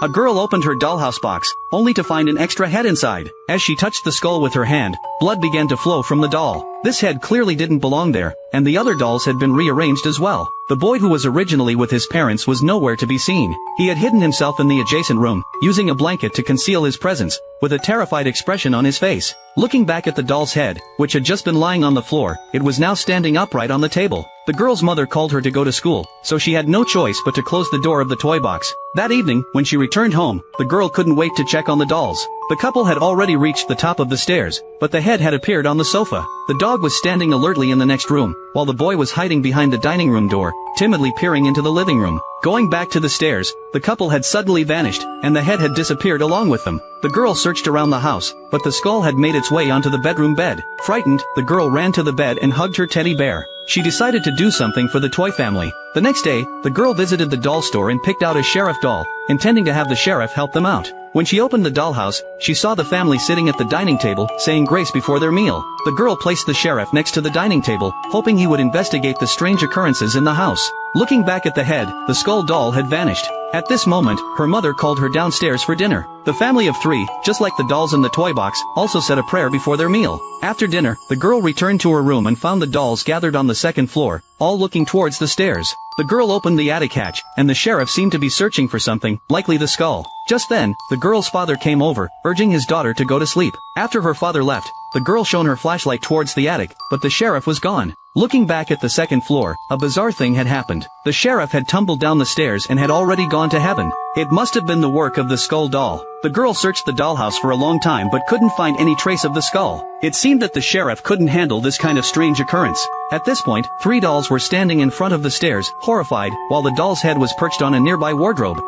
A girl opened her dollhouse box, only to find an extra head inside. As she touched the skull with her hand, blood began to flow from the doll. This head clearly didn't belong there, and the other dolls had been rearranged as well. The boy who was originally with his parents was nowhere to be seen. He had hidden himself in the adjacent room, using a blanket to conceal his presence, with a terrified expression on his face. Looking back at the doll's head, which had just been lying on the floor, it was now standing upright on the table. The girl's mother called her to go to school, so she had no choice but to close the door of the toy box. That evening, when she returned home, the girl couldn't wait to check on the dolls. The couple had already reached the top of the stairs, but the head had appeared on the sofa. The dog was standing alertly in the next room, while the boy was hiding behind the dining room door, timidly peering into the living room. Going back to the stairs, the couple had suddenly vanished, and the head had disappeared along with them. The girl searched around the house, but the skull had made its way onto the bedroom bed. Frightened, the girl ran to the bed and hugged her teddy bear. She decided to do something for the toy family. The next day, the girl visited the doll store and picked out a sheriff doll, intending to have the sheriff help them out. When she opened the dollhouse, she saw the family sitting at the dining table, saying grace before their meal. The girl placed the sheriff next to the dining table, hoping he would investigate the strange occurrences in the house. Looking back at the head, the skull doll had vanished. At this moment, her mother called her downstairs for dinner. The family of three, just like the dolls in the toy box, also said a prayer before their meal. After dinner, the girl returned to her room and found the dolls gathered on the second floor, all looking towards the stairs. The girl opened the attic hatch, and the sheriff seemed to be searching for something, likely the skull. Just then, the girl's father came over, urging his daughter to go to sleep. After her father left, the girl shone her flashlight towards the attic, but the sheriff was gone. Looking back at the second floor, a bizarre thing had happened. The sheriff had tumbled down the stairs and had already gone to heaven. It must have been the work of the skull doll. The girl searched the dollhouse for a long time but couldn't find any trace of the skull. It seemed that the sheriff couldn't handle this kind of strange occurrence. At this point, three dolls were standing in front of the stairs, horrified, while the doll's head was perched on a nearby wardrobe.